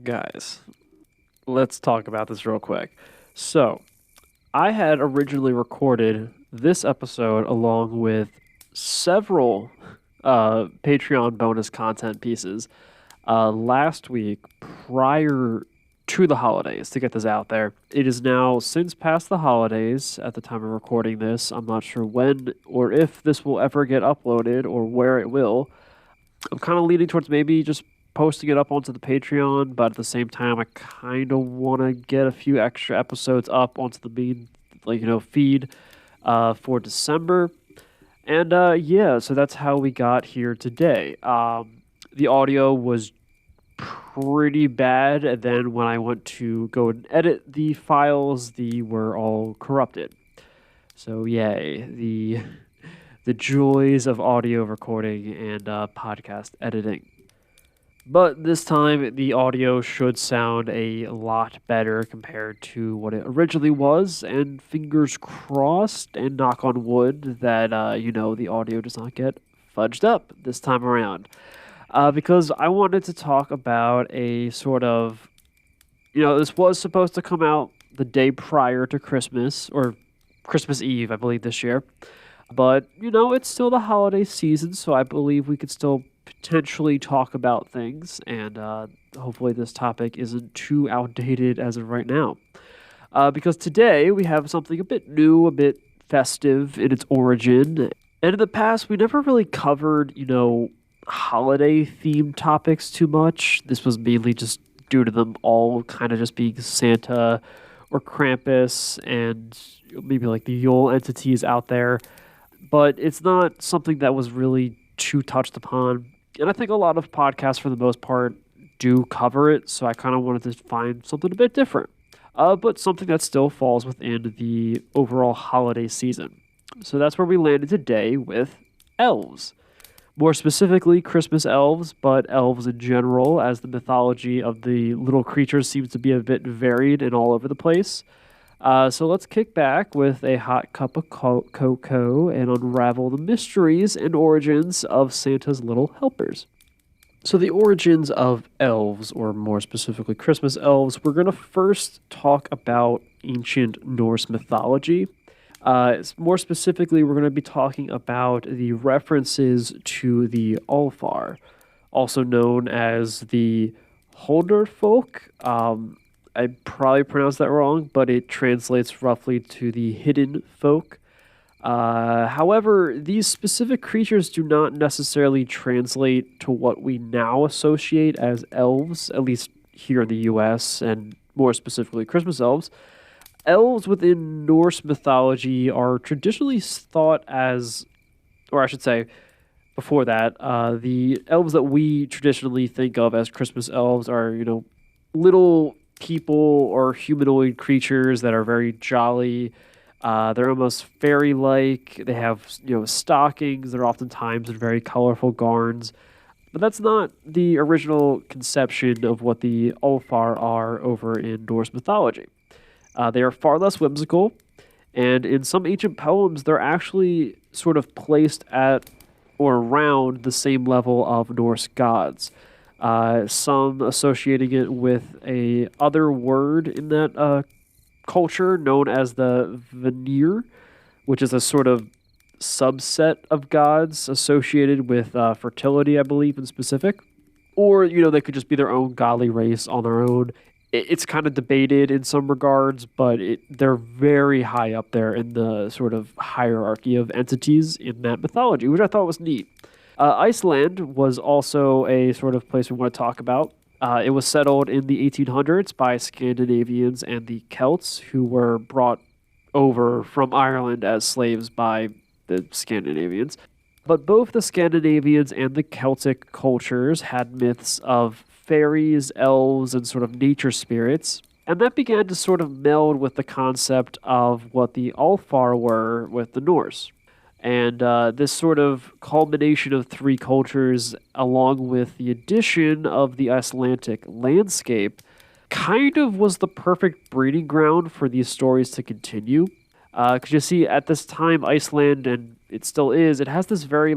Guys, let's talk about this real quick. So, I had originally recorded this episode along with several Patreon bonus content pieces last week prior to the holidays to get this out there. It is now since past the holidays at the time of recording this. I'm not sure when or if this will ever get uploaded or where it will. I'm kind of leaning towards maybe just posting it up onto the Patreon, but at the same time, I kind of want to get a few extra episodes up onto the main, feed for December. And yeah, so that's how we got here today. The audio was pretty bad, and then when I went to go and edit the files, they were all corrupted. So yay, the joys of audio recording and podcast editing. But this time, the audio should sound a lot better compared to what it originally was, and fingers crossed and knock on wood that, the audio does not get fudged up this time around. Because I wanted to talk about a sort of, this was supposed to come out the day prior to Christmas, or Christmas Eve, I believe, this year. But, it's still the holiday season, so I believe we could still potentially talk about things, and hopefully this topic isn't too outdated as of right now. Because today we have something a bit new, a bit festive in its origin. And in the past, we never really covered, holiday-themed topics too much. This was mainly just due to them all kind of just being Santa or Krampus and maybe like the Yule entities out there. But it's not something that was really too touched upon. And I think a lot of podcasts, for the most part, do cover it. So I kind of wanted to find something a bit different, but something that still falls within the overall holiday season. So that's where we landed today with elves. More specifically, Christmas elves, but elves in general, as the mythology of the little creatures seems to be a bit varied and all over the place. So let's kick back with a hot cup of cocoa and unravel the mysteries and origins of Santa's little helpers. So the origins of elves, or more specifically Christmas elves, we're going to first talk about ancient Norse mythology. More specifically, we're going to be talking about the references to the Alfar, also known as the Holderfolk. I probably pronounced that wrong, but it translates roughly to the hidden folk. However, these specific creatures do not necessarily translate to what we now associate as elves, at least here in the US, and more specifically Christmas elves. Elves within Norse mythology are traditionally thought as, or I should say, before that, the elves that we traditionally think of as Christmas elves are, little people or humanoid creatures that are very jolly. They're almost fairy-like. They have, stockings. They're oftentimes in very colorful garns. But that's not the original conception of what the Ulfar are over in Norse mythology. They are far less whimsical, and in some ancient poems, they're actually sort of placed at or around the same level of Norse gods. Some associating it with a other word in that culture known as the Vanir, which is a sort of subset of gods associated with fertility, I believe, in specific. Or, they could just be their own godly race on their own. It's kind of debated in some regards, but they're very high up there in the sort of hierarchy of entities in that mythology, which I thought was neat. Iceland was also a sort of place we want to talk about. It was settled in the 1800s by Scandinavians and the Celts, who were brought over from Ireland as slaves by the Scandinavians. But both the Scandinavians and the Celtic cultures had myths of fairies, elves, and sort of nature spirits. And that began to sort of meld with the concept of what the Alfar were with the Norse. And this sort of culmination of three cultures, along with the addition of the Icelandic landscape, kind of was the perfect breeding ground for these stories to continue. Because you see, at this time, Iceland, and it still is, it has this very,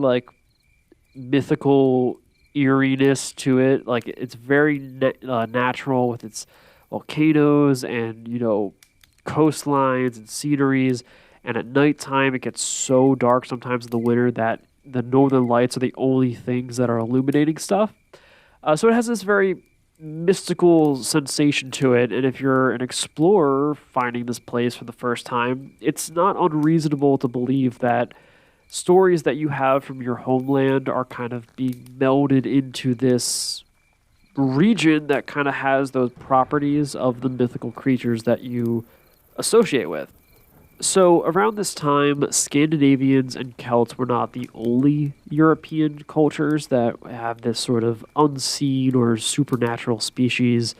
mythical eeriness to it. Like it's very natural with its volcanoes and coastlines and sceneries. And at nighttime, it gets so dark sometimes in the winter that the northern lights are the only things that are illuminating stuff. So it has this very mystical sensation to it. And if you're an explorer finding this place for the first time, it's not unreasonable to believe that stories that you have from your homeland are kind of being melded into this region that kind of has those properties of the mythical creatures that you associate with. So, around this time, Scandinavians and Celts were not the only European cultures that have this sort of unseen or supernatural species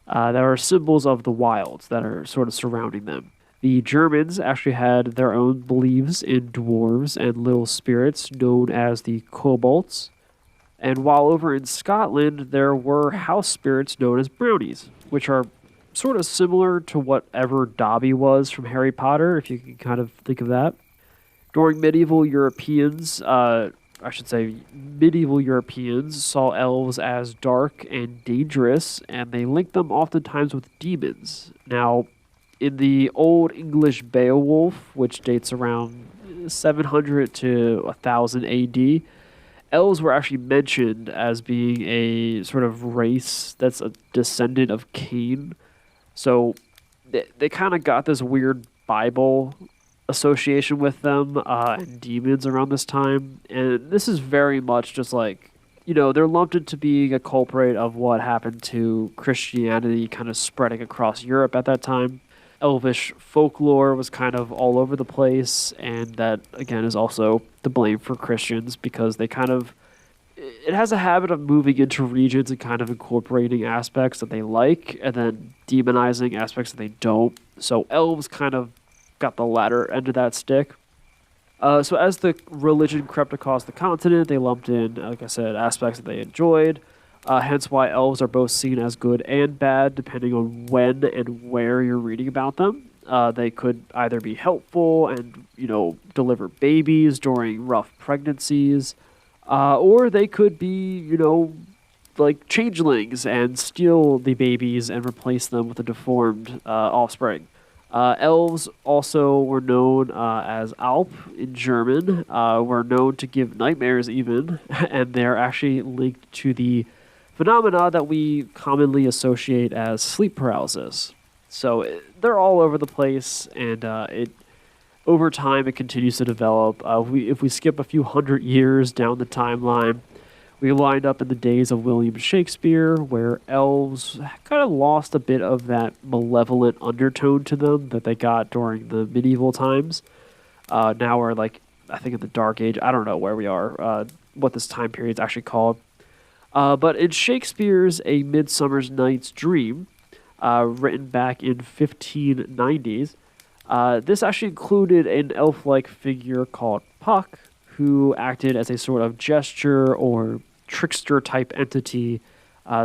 that are symbols of the wilds that are sort of surrounding them. The Germans actually had their own beliefs in dwarves and little spirits known as the kobolds. And while over in Scotland, there were house spirits known as brownies, which are sort of similar to whatever Dobby was from Harry Potter, if you can kind of think of that. During medieval Europeans, I should say, medieval Europeans saw elves as dark and dangerous, and they linked them oftentimes with demons. Now, in the Old English Beowulf, which dates around 700 to 1000 AD, elves were actually mentioned as being a sort of race that's a descendant of Cain. So they kind of got this weird Bible association with them and demons around this time. And this is very much just like, they're lumped into being a culprit of what happened to Christianity kind of spreading across Europe at that time. Elvish folklore was kind of all over the place, and that again is also to blame for Christians because they kind of it has a habit of moving into regions and kind of incorporating aspects that they like and then demonizing aspects that they don't. So elves kind of got the latter end of that stick. So as the religion crept across the continent, they lumped in, like I said, aspects that they enjoyed. Hence why elves are both seen as good and bad, depending on when and where you're reading about them. They could either be helpful and, deliver babies during rough pregnancies, or they could be, like changelings and steal the babies and replace them with a deformed offspring. Elves also were known as Alp in German, were known to give nightmares even, and they're actually linked to the phenomena that we commonly associate as sleep paralysis. So they're all over the place, and over time it continues to develop. If we skip a few hundred years down the timeline, we lined up in the days of William Shakespeare, where elves kind of lost a bit of that malevolent undertone to them that they got during the medieval times. Now we're I think in the Dark Age. I don't know where we are, what this time period is actually called. But in Shakespeare's A Midsummer Night's Dream, written back in 1590s, this actually included an elf-like figure called Puck, who acted as a sort of gesture or trickster type entity.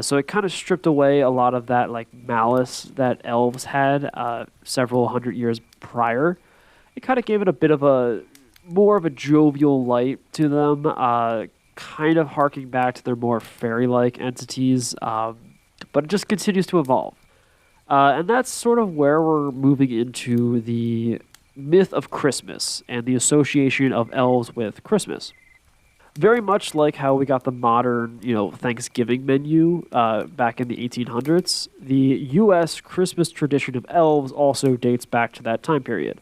So it kind of stripped away a lot of that malice that elves had several hundred years prior. It kind of gave it a bit of a more of a jovial light to them, kind of harking back to their more fairy-like entities, but it just continues to evolve. And that's sort of where we're moving into the myth of Christmas and the association of elves with Christmas. Very much like how we got the modern, Thanksgiving menu back in the 1800s, the U.S. Christmas tradition of elves also dates back to that time period.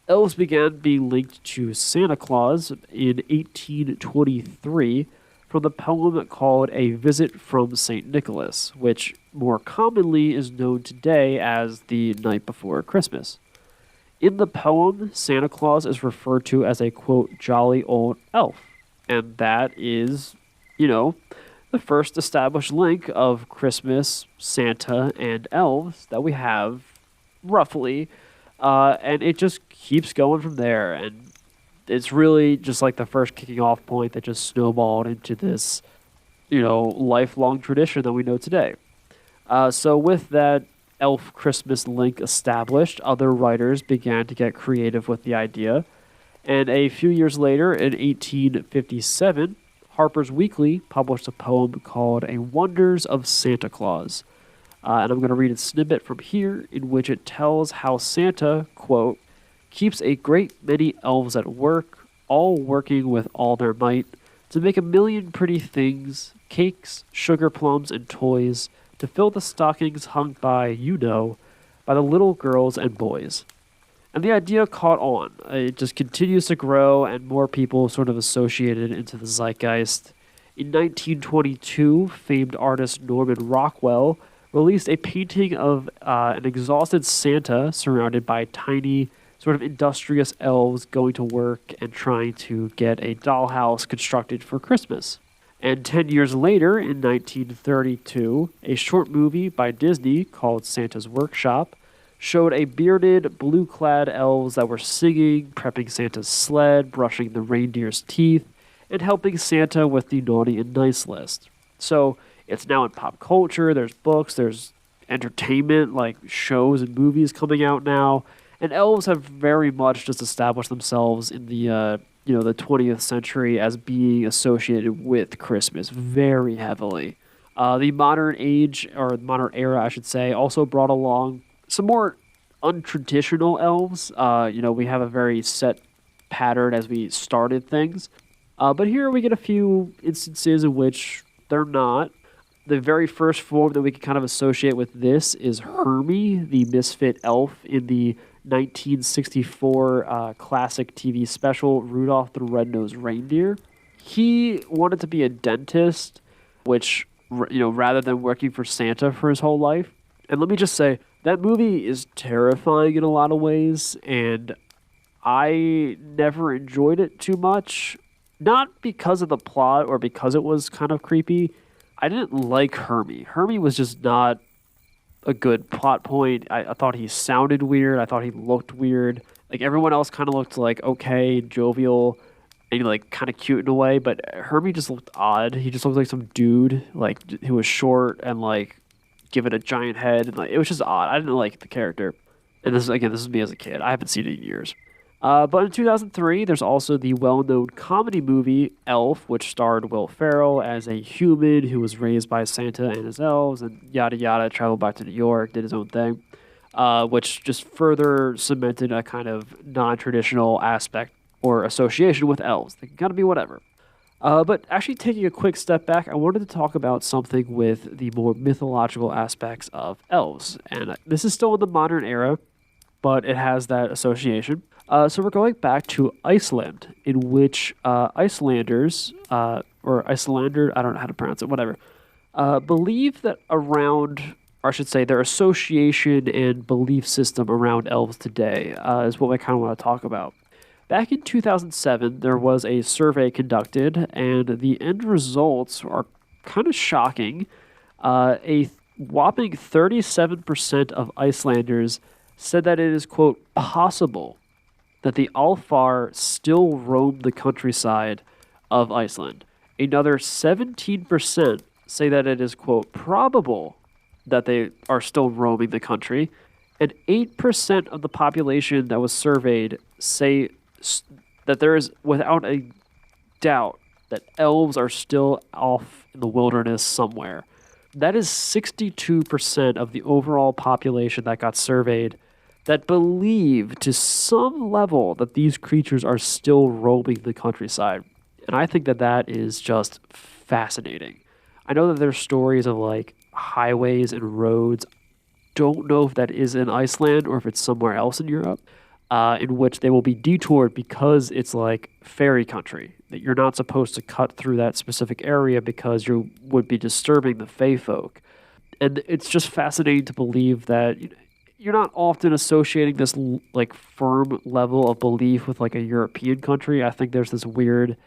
Elves began being linked to Santa Claus in 1823 from the poem called A Visit from St. Nicholas, which more commonly is known today as The Night Before Christmas. In the poem, Santa Claus is referred to as a, quote, jolly old elf. And that is, the first established link of Christmas, Santa, and elves that we have, roughly. And it just keeps going from there. And it's really just like the first kicking off point that just snowballed into this, lifelong tradition that we know today. So with that elf Christmas link established, other writers began to get creative with the idea. And a few years later, in 1857, Harper's Weekly published a poem called A Wonders of Santa Claus. And I'm going to read a snippet from here in which it tells how Santa, quote, keeps a great many elves at work, all working with all their might, to make a million pretty things, cakes, sugar plums, and toys, to fill the stockings hung by, by the little girls and boys. And the idea caught on. It just continues to grow, and more people sort of associated into the zeitgeist. In 1922, famed artist Norman Rockwell released a painting of an exhausted Santa surrounded by tiny, sort of industrious elves going to work and trying to get a dollhouse constructed for Christmas. And 10 years later, in 1932, a short movie by Disney called Santa's Workshop showed a bearded, blue-clad elves that were singing, prepping Santa's sled, brushing the reindeer's teeth, and helping Santa with the naughty and nice list. So it's now in pop culture, there's books, there's entertainment, like shows and movies coming out now, and elves have very much just established themselves in the the 20th century as being associated with Christmas very heavily. The modern age, or modern era, I should say, also brought along some more untraditional elves. We have a very set pattern as we started things. But here we get a few instances in which they're not. The very first form that we can kind of associate with this is Hermie, the misfit elf in the 1964 classic TV special Rudolph the Red-Nosed Reindeer. He wanted to be a dentist, which, rather than working for Santa for his whole life. And let me just say, that movie is terrifying in a lot of ways, and I never enjoyed it too much. Not because of the plot or because it was kind of creepy. I didn't like Hermie. Hermie was just not a good plot point. I thought he sounded weird. I thought he looked weird. Like, everyone else kind of looked like okay, jovial, and like kind of cute in a way, but Hermie just looked odd. He just looked like some dude, like, who was short and like given a giant head, and like it was just odd. I didn't like the character. And this is me as a kid. I haven't seen it in years. But in 2003, there's also the well-known comedy movie Elf, which starred Will Ferrell as a human who was raised by Santa and his elves, and yada yada, traveled back to New York, did his own thing, which just further cemented a kind of non-traditional aspect or association with elves. They can kind of be whatever. But actually taking a quick step back, I wanted to talk about something with the more mythological aspects of elves. And this is still in the modern era, but it has that association. So we're going back to Iceland, in which Icelanders, or Icelander, I don't know how to pronounce it, whatever, believe that around, or I should say their association and belief system around elves today is what I kind of want to talk about. Back in 2007, there was a survey conducted, and the end results are kind of shocking. A whopping 37% of Icelanders said that it is, quote, possible that the Alfar still roam the countryside of Iceland. Another 17% say that it is, quote, probable that they are still roaming the country. And 8% of the population that was surveyed say that there is, without a doubt, that elves are still off in the wilderness somewhere. That is 62% of the overall population that got surveyed that believe to some level that these creatures are still roaming the countryside. And I think that that is just fascinating. I know that there's stories of like highways and roads. Don't know if that is in Iceland or if it's somewhere else in Europe, in which they will be detoured because it's like fairy country, that you're not supposed to cut through that specific area because you would be disturbing the fae folk. And it's just fascinating to believe that you're not often associating this like firm level of belief with like a European country. I think there's this weird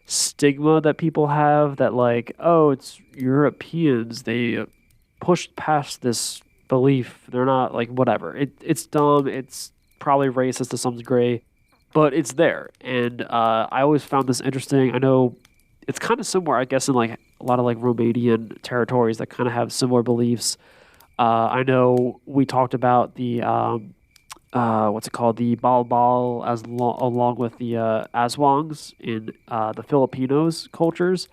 stigma that people have that like, oh, it's Europeans. They pushed past this belief. They're not like whatever. It's dumb. It's probably racist to some degree, but it's there. And I always found this interesting. I know it's kind of similar, I guess, in like a lot of like Romanian territories that kind of have similar beliefs. I know we talked about the what's it called, the Balbal, along with the Aswangs in the Filipinos cultures.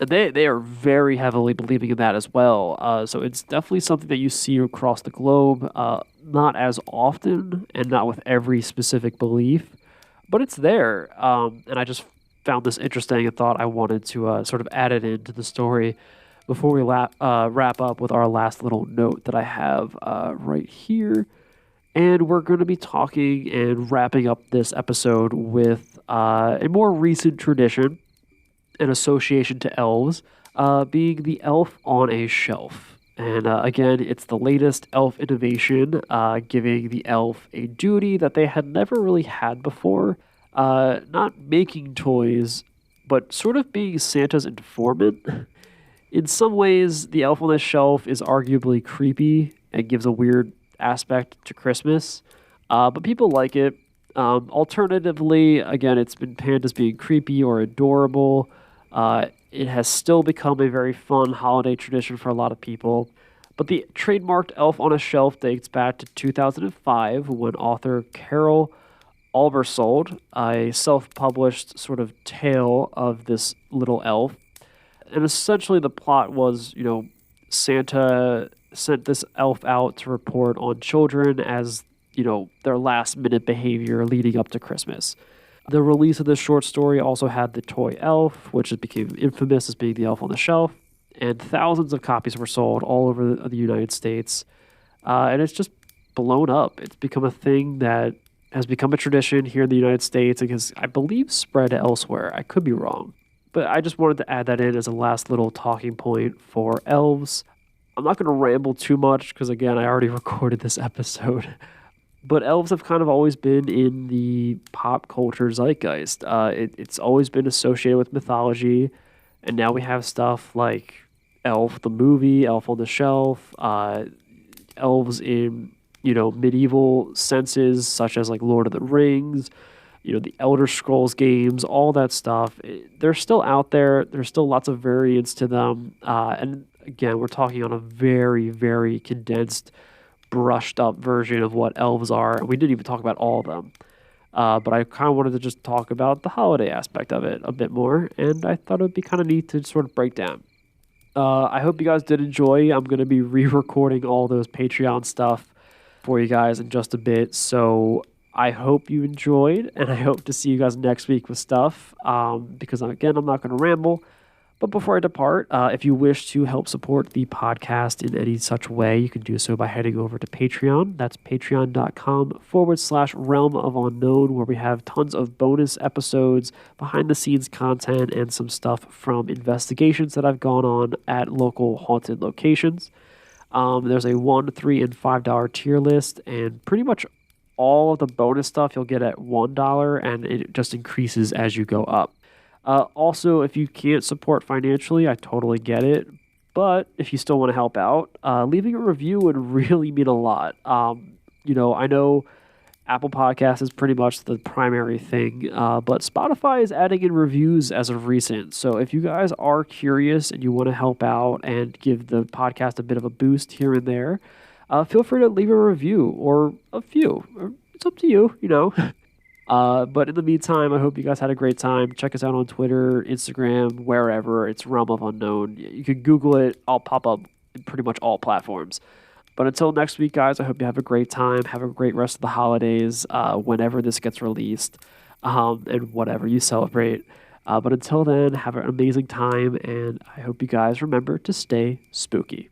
And they are very heavily believing in that as well. So it's definitely something that you see across the globe, not as often and not with every specific belief, but it's there. And I just found this interesting and thought I wanted to sort of add it into the story before we wrap up with our last little note that I have right here. And we're going to be talking and wrapping up this episode with a more recent tradition and association to elves, being the elf on a shelf. And again, it's the latest elf innovation, giving the elf a duty that they had never really had before. Not making toys, but sort of being Santa's informant. In some ways, the elf on the shelf is arguably creepy and gives a weird aspect to Christmas, but people like it. Alternatively, again, it's been panned as being creepy or adorable. It has still become a very fun holiday tradition for a lot of people. But the trademarked elf on a shelf dates back to 2005 when author Carol Albersold, a self published sort of tale of this little elf. And essentially, the plot was, Santa sent this elf out to report on children as, their last minute behavior leading up to Christmas. The release of this short story also had the toy elf, which became infamous as being the elf on the shelf, and thousands of copies were sold all over the United States. And it's just blown up. It's become a thing that has become a tradition here in the United States and has, I believe, spread elsewhere. I could be wrong. But I just wanted to add that in as a last little talking point for elves. I'm not going to ramble too much because, again, I already recorded this episode. But elves have kind of always been in the pop culture zeitgeist. It's always been associated with mythology. And now we have stuff like Elf, the movie, Elf on the Shelf, elves in, medieval senses, such as like Lord of the Rings, the Elder Scrolls games, all that stuff. They're still out there. There's still lots of variants to them. And again, we're talking on a very, very condensed, brushed up version of what elves are. We didn't even talk about all of them. But I kind of wanted to just talk about the holiday aspect of it a bit more. And I thought it would be kind of neat to sort of break down. I hope you guys did enjoy. I'm going to be re-recording all those Patreon stuff for you guys in just a bit. So I hope you enjoyed, and I hope to see you guys next week with stuff. Because again, I'm not going to ramble. But before I depart, if you wish to help support the podcast in any such way, you can do so by heading over to Patreon. That's patreon.com/realm of unknown, where we have tons of bonus episodes, behind the scenes content, and some stuff from investigations that I've gone on at local haunted locations. There's a $1, $3, and $5 tier list, and pretty much all of the bonus stuff you'll get at $1, and it just increases as you go up. Also, if you can't support financially, I totally get it. But if you still want to help out, leaving a review would really mean a lot. I know Apple Podcasts is pretty much the primary thing, but Spotify is adding in reviews as of recent. So if you guys are curious and you want to help out and give the podcast a bit of a boost here and there, feel free to leave a review or a few. It's up to you, But in the meantime, I hope you guys had a great time. Check us out on Twitter, Instagram, wherever. It's Realm of Unknown. You can Google it. I'll pop up in pretty much all platforms. But until next week, guys, I hope you have a great time. Have a great rest of the holidays whenever this gets released and whatever you celebrate. But until then, have an amazing time. And I hope you guys remember to stay spooky.